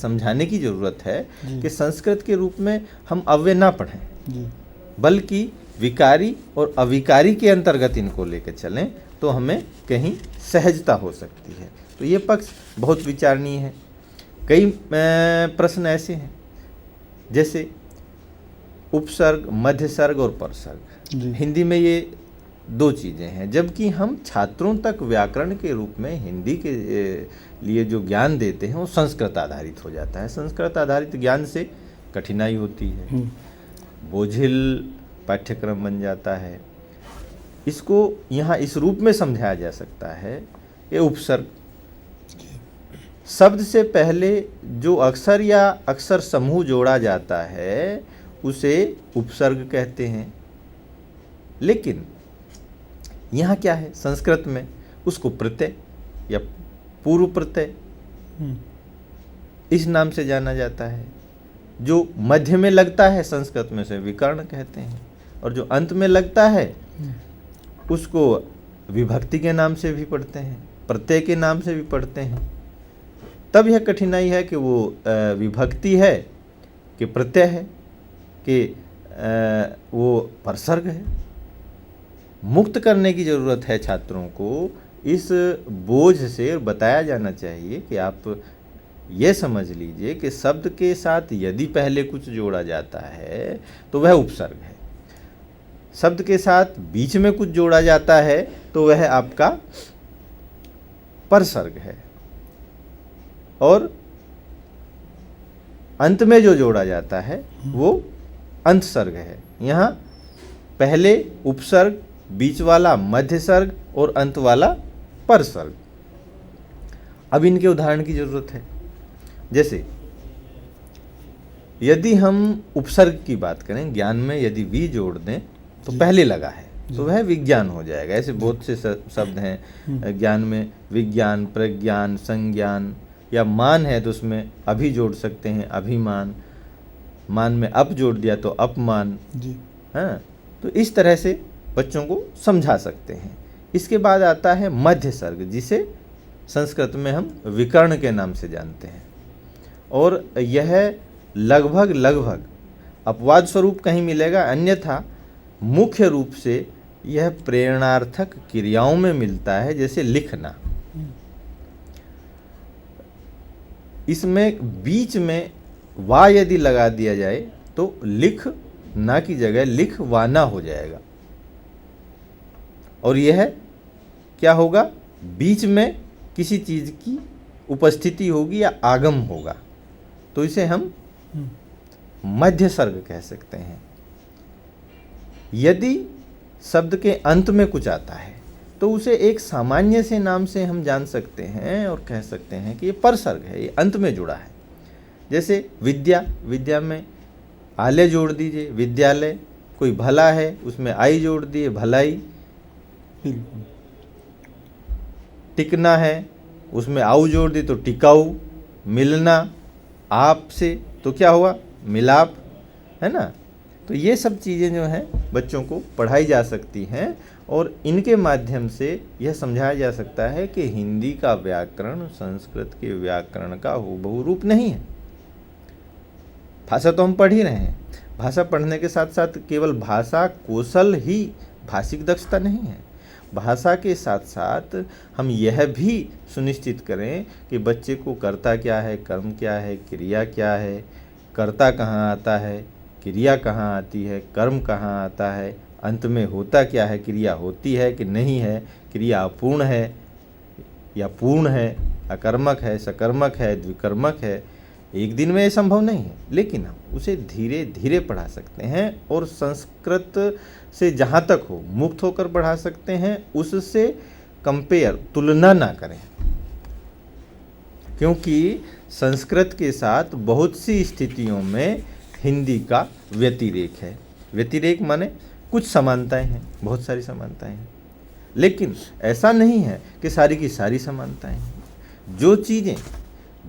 समझाने की ज़रूरत है जी। कि संस्कृत के रूप में हम अव्यय ना पढ़ें, जी। बल्कि विकारी और अविकारी के अंतर्गत इनको लेकर चलें तो हमें कहीं सहजता हो सकती है। तो ये पक्ष बहुत विचारणीय है। कई प्रश्न ऐसे हैं जैसे उपसर्ग, मध्यसर्ग और परसर्ग। जी। हिंदी में ये दो चीज़ें हैं, जबकि हम छात्रों तक व्याकरण के रूप में हिंदी के लिए जो ज्ञान देते हैं वो संस्कृत आधारित हो जाता है। संस्कृत आधारित ज्ञान से कठिनाई होती है, बोझिल पाठ्यक्रम बन जाता है। इसको यहाँ इस रूप में समझाया जा सकता है कि उपसर्ग शब्द से पहले जो अक्षर या अक्षर समूह जोड़ा जाता है उसे उपसर्ग कहते हैं। लेकिन यहाँ क्या है, संस्कृत में उसको प्रत्यय या पूर्व प्रत्यय इस नाम से जाना जाता है। जो मध्य में लगता है संस्कृत में उसे विकर्ण कहते हैं, और जो अंत में लगता है उसको विभक्ति के नाम से भी पढ़ते हैं, प्रत्यय के नाम से भी पढ़ते हैं। तब यह कठिनाई है कि वो विभक्ति है कि प्रत्यय है कि वो परसर्ग है। मुक्त करने की ज़रूरत है छात्रों को इस बोझ से। बताया जाना चाहिए कि आप ये समझ लीजिए कि शब्द के साथ यदि पहले कुछ जोड़ा जाता है तो वह उपसर्ग है, शब्द के साथ बीच में कुछ जोड़ा जाता है तो वह आपका परसर्ग है, और अंत में जो जोड़ा जाता है वो अंतसर्ग है। यहाँ पहले उपसर्ग, बीच वाला मध्यसर्ग और अंत वाला परसर्ग। अब इनके उदाहरण की जरूरत है। जैसे यदि हम उपसर्ग की बात करें, ज्ञान में यदि वी जोड़ दें तो पहले लगा है तो वह विज्ञान हो जाएगा। ऐसे बहुत से शब्द हैं ज्ञान में, विज्ञान, प्रज्ञान, संज्ञान, या मान है तो उसमें अभी जोड़ सकते हैं, अभिमान। मान में अप जोड़ दिया तो अपमान। हाँ, तो इस तरह से बच्चों को समझा सकते हैं। इसके बाद आता है मध्यसर्ग, जिसे संस्कृत में हम विकर्ण के नाम से जानते हैं, और यह लगभग अपवाद स्वरूप कहीं मिलेगा, अन्यथा मुख्य रूप से यह प्रेरणार्थक क्रियाओं में मिलता है, जैसे लिखना। इसमें बीच में वा यदि लगा दिया जाए तो लिख ना की जगह लिखवाना हो जाएगा, और यह क्या होगा, बीच में किसी चीज़ की उपस्थिति होगी या आगम होगा, तो इसे हम मध्यसर्ग कह सकते हैं। यदि शब्द के अंत में कुछ आता है तो उसे एक सामान्य से नाम से हम जान सकते हैं और कह सकते हैं कि ये परसर्ग है, ये अंत में जुड़ा है। जैसे विद्या, विद्या में आले जोड़ दीजिए विद्यालय। कोई भला है उसमें आई जोड़ दिए भलाई। टिकना है उसमें आऊ जोड़ दी तो टिकाऊ। मिलना आपसे तो क्या हुआ, मिलाप, है ना। तो ये सब चीज़ें जो हैं बच्चों को पढ़ाई जा सकती हैं, और इनके माध्यम से यह समझाया जा सकता है कि हिंदी का व्याकरण संस्कृत के व्याकरण का हूबहू रूप नहीं है। भाषा तो हम पढ़ ही रहे हैं, भाषा पढ़ने के साथ साथ केवल भाषा कौशल ही भाषिक दक्षता नहीं है। भाषा के साथ साथ हम यह भी सुनिश्चित करें कि बच्चे को कर्ता क्या है, कर्म क्या है, क्रिया क्या है, कर्ता कहाँ आता है, क्रिया कहाँ आती है, कर्म कहाँ आता है, अंत में होता क्या है, क्रिया होती है कि नहीं है, क्रिया अपूर्ण है या पूर्ण है, अकर्मक है, सकर्मक है, द्विकर्मक है। एक दिन में ये संभव नहीं है, लेकिन हम उसे धीरे धीरे पढ़ा सकते हैं, और संस्कृत से जहाँ तक हो मुक्त होकर पढ़ा सकते हैं। उससे कंपेयर, तुलना ना करें, क्योंकि संस्कृत के साथ बहुत सी स्थितियों में हिंदी का व्यतिरेक है। व्यतिरेक माने कुछ समानताएं हैं, बहुत सारी समानताएं हैं, लेकिन ऐसा नहीं है कि सारी की सारी समानताएं हैं।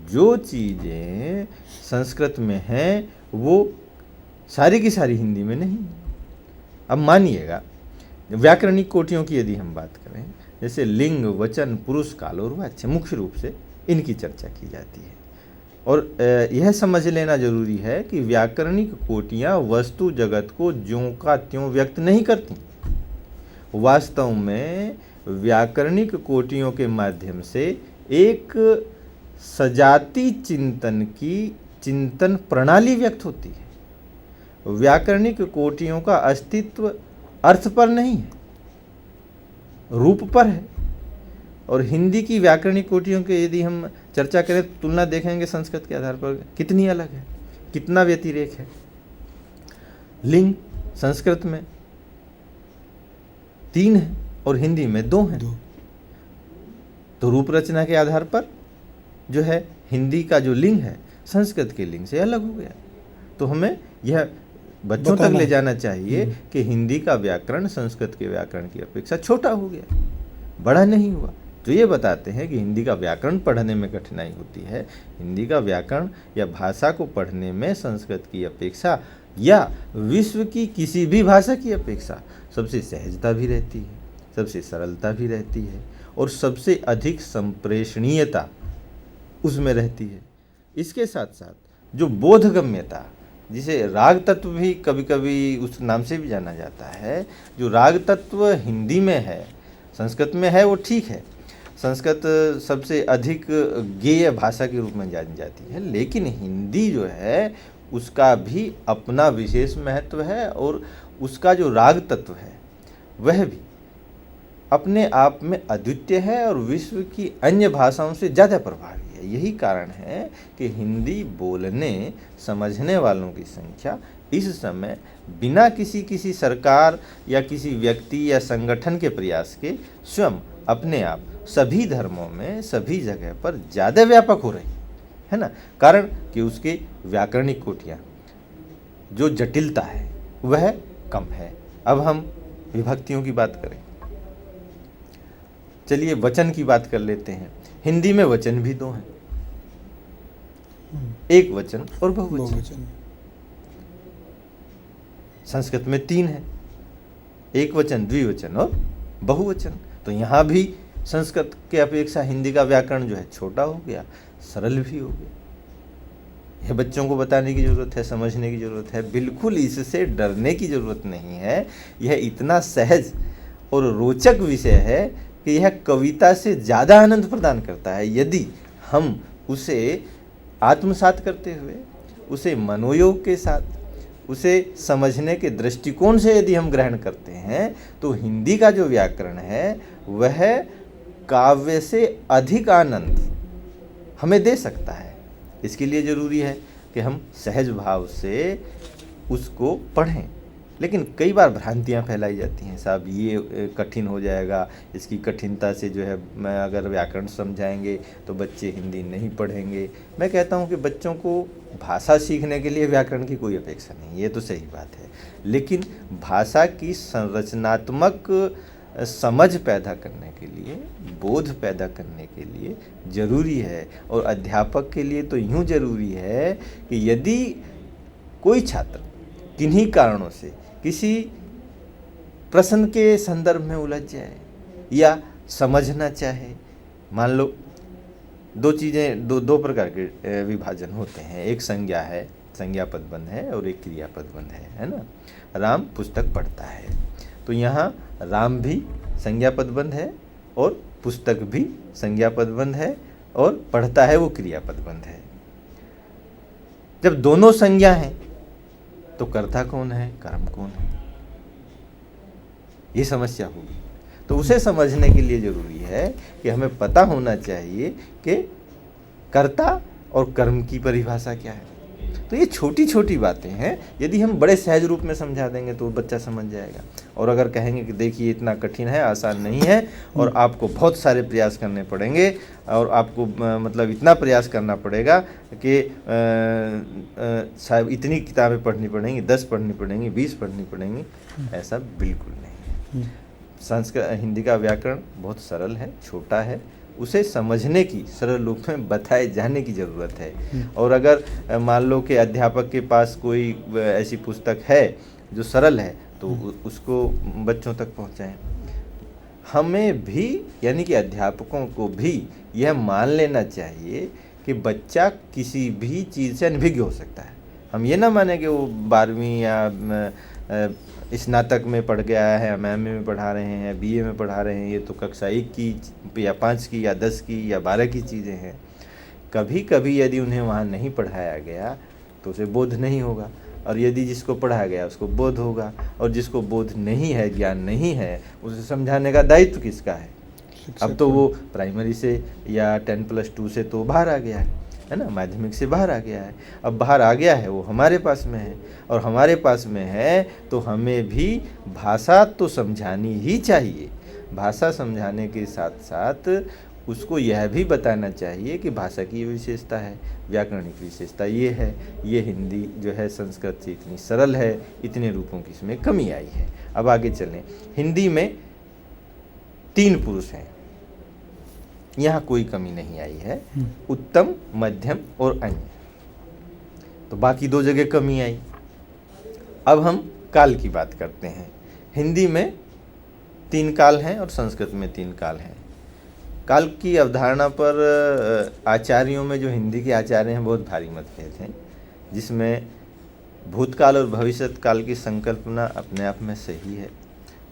जो चीज़ें संस्कृत में हैं वो सारी की सारी हिंदी में नहीं। अब मानिएगा व्याकरणिक कोटियों की यदि हम बात करें, जैसे लिंग, वचन, पुरुष, काल और वाच्य, मुख्य रूप से इनकी चर्चा की जाती है। और यह समझ लेना जरूरी है कि व्याकरणिक कोटियाँ वस्तु जगत को ज्यों का त्यों व्यक्त नहीं करती। वास्तव में व्याकरणिक कोटियों के माध्यम से एक सजाती चिंतन की चिंतन प्रणाली व्यक्त होती है। व्याकरणिक कोटियों का अस्तित्व अर्थ पर नहीं है, रूप पर है। और हिंदी की व्याकरणिक कोटियों के यदि हम चर्चा करें तो तुलना देखेंगे संस्कृत के आधार पर कितनी अलग है, कितना व्यतिरेक है। लिंग संस्कृत में 3 है और हिंदी में 2 है। तो रूप रचना के आधार पर जो है हिंदी का जो लिंग है संस्कृत के लिंग से अलग हो गया। तो हमें यह बच्चों तक ले जाना चाहिए कि हिंदी का व्याकरण संस्कृत के व्याकरण की अपेक्षा छोटा हो गया, बड़ा नहीं हुआ। तो ये बताते हैं कि हिंदी का व्याकरण पढ़ने में कठिनाई होती है। हिंदी का व्याकरण या भाषा को पढ़ने में संस्कृत की अपेक्षा या विश्व की किसी भी भाषा की अपेक्षा सबसे सहजता भी रहती है, सबसे सरलता भी रहती है और सबसे अधिक संप्रेषणीयता उसमें रहती है। इसके साथ साथ जो बोधगम्यता, जिसे राग तत्व भी कभी कभी उस नाम से भी जाना जाता है, जो राग तत्व हिंदी में है संस्कृत में है वो ठीक है। संस्कृत सबसे अधिक गेय भाषा के रूप में जानी जाती है, लेकिन हिंदी जो है उसका भी अपना विशेष महत्व है और उसका जो राग तत्व है वह भी अपने आप में अद्वितीय है और विश्व की अन्य भाषाओं से ज़्यादा प्रभावी है। यही कारण है कि हिंदी बोलने समझने वालों की संख्या इस समय बिना किसी सरकार या किसी व्यक्ति या संगठन के प्रयास के स्वयं अपने आप सभी धर्मों में सभी जगह पर ज़्यादा व्यापक हो रही है ना। कारण कि उसके व्याकरणिक कोटियाँ जो जटिलता है वह कम है। अब हम विभक्तियों की बात करें, चलिए वचन की बात कर लेते हैं। हिंदी में वचन भी 2 हैं, एक वचन और बहुवचन। संस्कृत में 3 है, एक वचन, द्विवचन और बहुवचन। तो यहाँ भी संस्कृत के अपेक्षा हिंदी का व्याकरण जो है छोटा हो गया, सरल भी हो गया। यह बच्चों को बताने की ज़रूरत है, समझने की ज़रूरत है। बिल्कुल इससे डरने की ज़रूरत नहीं है। यह इतना सहज और रोचक विषय है कि यह कविता से ज़्यादा आनंद प्रदान करता है यदि हम उसे आत्मसात करते हुए, उसे मनोयोग के साथ, उसे समझने के दृष्टिकोण से यदि हम ग्रहण करते हैं तो हिंदी का जो व्याकरण है वह काव्य से अधिक आनंद हमें दे सकता है। इसके लिए ज़रूरी है कि हम सहज भाव से उसको पढ़ें। लेकिन कई बार भ्रांतियाँ फैलाई जाती हैं, साहब ये कठिन हो जाएगा, इसकी कठिनता से जो है मैं अगर व्याकरण समझाएंगे तो बच्चे हिंदी नहीं पढ़ेंगे। मैं कहता हूँ कि बच्चों को भाषा सीखने के लिए व्याकरण की कोई अपेक्षा नहीं, ये तो सही बात है। लेकिन भाषा की संरचनात्मक समझ पैदा करने के लिए, बोध पैदा करने के लिए ज़रूरी है। और अध्यापक के लिए तो यूँ ज़रूरी है कि यदि कोई छात्र किन्हीं कारणों से किसी प्रश्न के संदर्भ में उलझ जाए या समझना चाहे, मान लो 2 चीज़ें, दो प्रकार के विभाजन होते हैं। एक संज्ञा है, संज्ञा पदबंध है, और एक क्रिया पदबंध है ना। राम पुस्तक पढ़ता है, तो यहाँ राम भी संज्ञा पदबंध है और पुस्तक भी संज्ञा पदबंध है और पढ़ता है वो क्रिया पदबंध है। जब दोनों संज्ञा हैं तो कर्ता कौन है, कर्म कौन है, ये समस्या होगी। तो उसे समझने के लिए ज़रूरी है कि हमें पता होना चाहिए कि कर्ता और कर्म की परिभाषा क्या है। तो ये छोटी छोटी बातें हैं, यदि हम बड़े सहज रूप में समझा देंगे तो बच्चा समझ जाएगा। और अगर कहेंगे कि देखिए इतना कठिन है, आसान नहीं है और आपको बहुत सारे प्रयास करने पड़ेंगे और आपको मतलब इतना प्रयास करना पड़ेगा कि शायद इतनी किताबें पढ़नी पड़ेंगी, 10 पढ़नी पड़ेंगी, 20 पढ़नी पड़ेंगी, ऐसा बिल्कुल नहीं है। संस्कृत हिंदी का व्याकरण बहुत सरल है, छोटा है, उसे समझने की, सरल रूप में बताए जाने की ज़रूरत है। और अगर मान लो कि अध्यापक के पास कोई ऐसी पुस्तक है जो सरल है तो उसको बच्चों तक पहुंचाएं। हमें भी, यानी कि अध्यापकों को भी यह मान लेना चाहिए कि बच्चा किसी भी चीज़ से अनभिज्ञ हो सकता है। हम ये ना माने कि वो 12वीं या स्नातक में पढ़ के आया है, हम एमए में पढ़ा रहे हैं, बीए में पढ़ा रहे हैं, ये तो कक्षा 1 की या 5 की या 10 की या 12 की चीज़ें हैं। कभी कभी यदि उन्हें वहाँ नहीं पढ़ाया गया तो उसे बोध नहीं होगा, और यदि जिसको पढ़ाया गया उसको बोध होगा, और जिसको बोध नहीं है, ज्ञान नहीं है, उसे समझाने का दायित्व किसका है? अब तो वो प्राइमरी से या 10+2 से तो बाहर आ गया है ना, माध्यमिक से बाहर आ गया है। अब बाहर आ गया है, वो हमारे पास में है, और हमारे पास में है तो हमें भी भाषा तो समझानी ही चाहिए। भाषा समझाने के साथ साथ उसको यह भी बताना चाहिए कि भाषा की ये विशेषता है, व्याकरणिक विशेषता ये है, ये हिंदी जो है संस्कृत से इतनी सरल है, इतने रूपों की इसमें कमी आई है। अब आगे चलें। हिंदी में 3 पुरुष हैं, यहाँ कोई कमी नहीं आई है, उत्तम, मध्यम और अन्य। तो बाकी 2 जगह कमी आई। अब हम काल की बात करते हैं। हिंदी में 3 काल हैं और संस्कृत में 3 काल हैं। काल की अवधारणा पर आचार्यों में, जो हिंदी के आचार्य हैं, बहुत भारी मतभेद हैं, जिसमें भूतकाल और भविष्यत काल की संकल्पना अपने आप में सही है,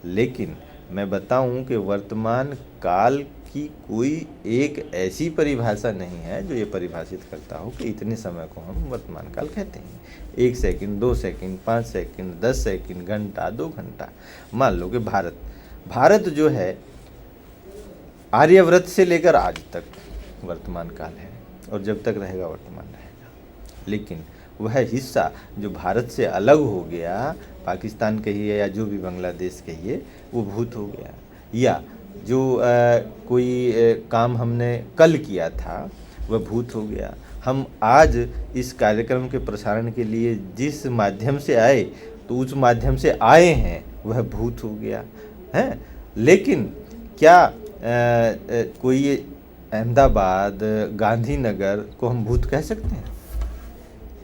लेकिन मैं बताऊं कि वर्तमान काल की कोई एक ऐसी परिभाषा नहीं है जो ये परिभाषित करता हो कि इतने समय को हम वर्तमान काल कहते हैं। 1 सेकंड, 2 सेकंड, 5 सेकंड, 10 सेकंड, घंटा, 2 घंटा। मान लो कि भारत जो है आर्यव्रत से लेकर आज तक वर्तमान काल है, और जब तक रहेगा वर्तमान रहेगा। लेकिन वह हिस्सा जो भारत से अलग हो गया, पाकिस्तान कहिए या जो भी बांग्लादेश कहिए, वो भूत हो गया। या जो कोई काम हमने कल किया था वह भूत हो गया। हम आज इस कार्यक्रम के प्रसारण के लिए जिस माध्यम से आए, तो उस माध्यम से आए हैं, वह भूत हो गया है। लेकिन क्या कोई अहमदाबाद, गांधीनगर को हम भूत कह सकते हैं?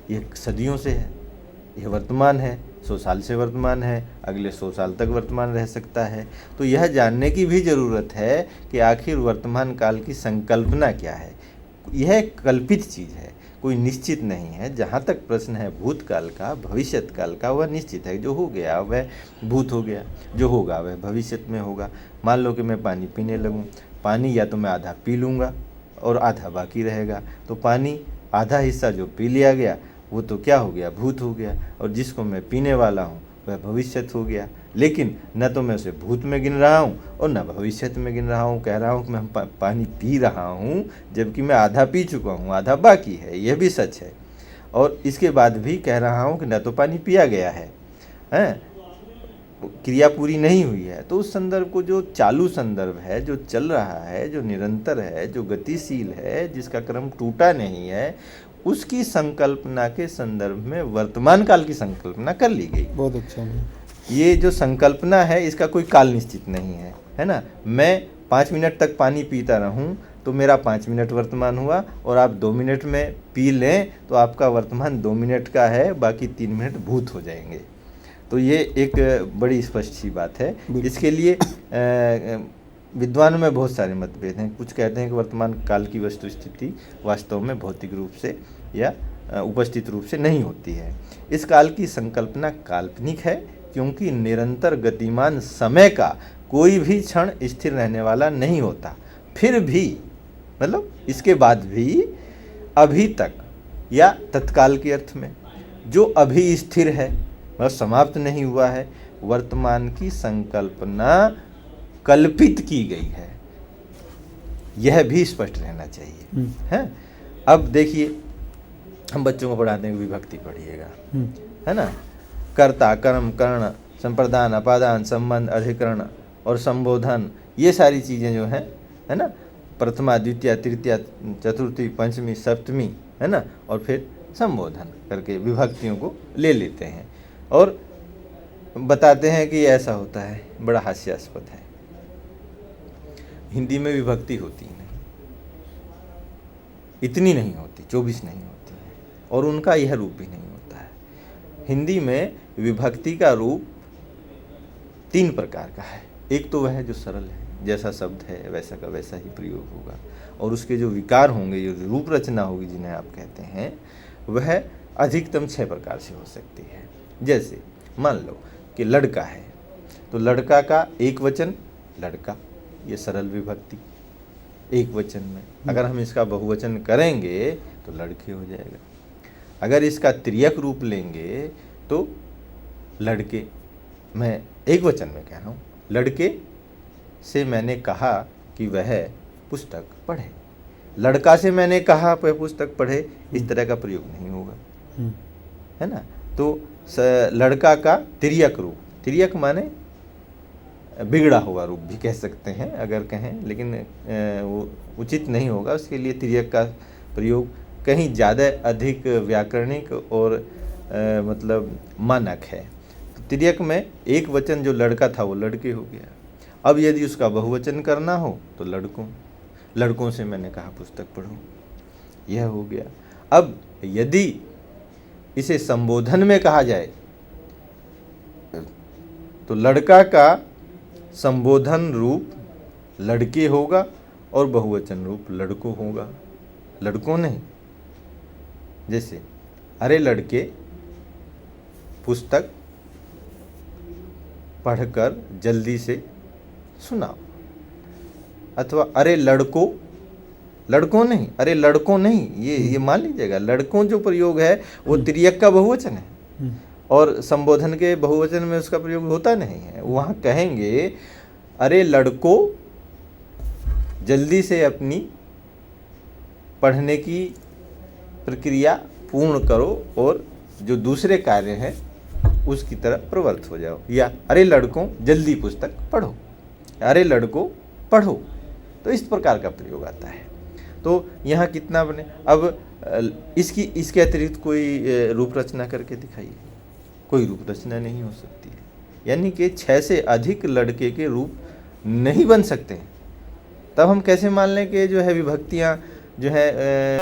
ये सदियों से है, यह वर्तमान है, 100 साल से वर्तमान है, अगले 100 साल तक वर्तमान रह सकता है। तो यह जानने की भी ज़रूरत है कि आखिर वर्तमान काल की संकल्पना क्या है। यह एक कल्पित चीज़ है, कोई निश्चित नहीं है। जहाँ तक प्रश्न है भूतकाल का, भविष्यत काल का, वह निश्चित है। जो हो गया वह भूत हो गया, जो होगा वह भविष्यत में होगा। मान लो कि मैं पानी पीने लगूँ, पानी या तो मैं आधा पी लूँगा और आधा बाकी रहेगा, तो पानी आधा हिस्सा जो पी लिया गया वो तो क्या हो गया? भूत हो गया। और जिसको मैं पीने वाला हूँ वह भविष्यत हो गया। लेकिन न तो मैं उसे भूत में गिन रहा हूँ और न भविष्यत में गिन रहा हूँ। कह रहा हूँ कि मैं पानी पी रहा हूँ, जबकि मैं आधा पी चुका हूँ, आधा बाकी है। यह भी सच है। और इसके बाद भी कह रहा हूँ कि न तो पानी पिया गया है, क्रिया पूरी नहीं हुई है। तो उस संदर्भ को, जो चालू संदर्भ है, जो चल रहा है, जो निरंतर है, जो गतिशील है, जिसका क्रम टूटा नहीं है, उसकी संकल्पना के संदर्भ में वर्तमान काल की संकल्पना कर ली गई। बहुत अच्छा है। ये जो संकल्पना है इसका कोई काल निश्चित नहीं है ना। मैं 5 मिनट तक पानी पीता रहूं तो मेरा 5 मिनट वर्तमान हुआ, और आप 2 मिनट में पी लें तो आपका वर्तमान 2 मिनट का है, बाकी 3 मिनट भूत हो जाएंगे। तो ये एक बड़ी स्पष्ट सी बात है। इसके लिए विद्वानों में बहुत सारे मतभेद हैं। कुछ कहते हैं कि वर्तमान काल की वस्तु स्थिति वास्तव में भौतिक रूप से या उपस्थित रूप से नहीं होती है। इस काल की संकल्पना काल्पनिक है, क्योंकि निरंतर गतिमान समय का कोई भी क्षण स्थिर रहने वाला नहीं होता। फिर भी, मतलब इसके बाद भी, अभी तक या तत्काल के अर्थ में, जो अभी स्थिर है, मतलब समाप्त नहीं हुआ है, वर्तमान की संकल्पना कल्पित की गई है। यह भी स्पष्ट रहना चाहिए है। अब देखिए, हम बच्चों को पढ़ाते हैं विभक्ति पढ़िएगा, है ना। कर्ता, कर्म, कर्ण, संप्रदान, अपादान, संबंध, अधिकरण और संबोधन, ये सारी चीज़ें जो हैं, है ना, प्रथमा, द्वितीय, तृतीय, चतुर्थी, पंचमी, सप्तमी, है ना, और फिर संबोधन करके विभक्तियों को ले लेते हैं और बताते हैं कि ऐसा होता है। बड़ा हास्यास्पद है। हिंदी में विभक्ति होती नहीं, इतनी नहीं होती, 24 नहीं होती है, और उनका यह रूप भी नहीं होता है। हिंदी में विभक्ति का रूप 3 प्रकार का है। एक तो वह है जो सरल है, जैसा शब्द है वैसा का वैसा ही प्रयोग होगा, और उसके जो विकार होंगे, जो रूप रचना होगी जिन्हें आप कहते हैं, वह अधिकतम 6 प्रकार से हो सकती है। जैसे मान लो कि लड़का है, तो लड़का का एक वचन लड़का, ये सरल विभक्ति एक वचन में। अगर हम इसका बहुवचन करेंगे तो लड़के हो जाएगा। अगर इसका तिर्यक रूप लेंगे तो लड़के, मैं एक वचन में कह रहा हूँ, लड़के से मैंने कहा कि वह पुस्तक पढ़े, लड़का से मैंने कहा वह पुस्तक पढ़े, इस तरह का प्रयोग नहीं होगा, है ना। तो लड़का का तिर्यक रूप, तिर्यक माने बिगड़ा हुआ रूप भी कह सकते हैं अगर कहें, लेकिन वो उचित नहीं होगा, उसके लिए तिर्यक का प्रयोग कहीं ज़्यादा अधिक व्याकरणिक और मतलब मानक है। तो तिर्यक में एक वचन जो लड़का था वो लड़के हो गया। अब यदि उसका बहुवचन करना हो तो लड़कों, लड़कों से मैंने कहा पुस्तक पढ़ो, यह हो गया। अब यदि इसे संबोधन में कहा जाए तो लड़का का संबोधन रूप लड़के होगा और बहुवचन रूप लड़कों होगा, लड़कों नहीं। जैसे अरे लड़के पुस्तक पढ़कर जल्दी से सुनाओ, अथवा अरे लड़कों, लड़कों नहीं, अरे लड़कों नहीं, ये मान लीजिएगा, लड़कों जो प्रयोग है वो तिर्यक का बहुवचन है और संबोधन के बहुवचन में उसका प्रयोग होता नहीं है। वहाँ कहेंगे अरे लड़कों जल्दी से अपनी पढ़ने की प्रक्रिया पूर्ण करो और जो दूसरे कार्य हैं उसकी तरफ प्रवृत्त हो जाओ, या अरे लड़कों जल्दी पुस्तक पढ़ो, अरे लड़कों पढ़ो। तो इस प्रकार का प्रयोग आता है। तो यहाँ कितना बने। अब इसके अतिरिक्त कोई रूप रचना करके दिखाइए, कोई रूप रचना नहीं हो सकती है। यानी कि 6 से अधिक लड़के के रूप नहीं बन सकते हैं। तब हम कैसे मान लें कि जो है विभक्तियाँ जो है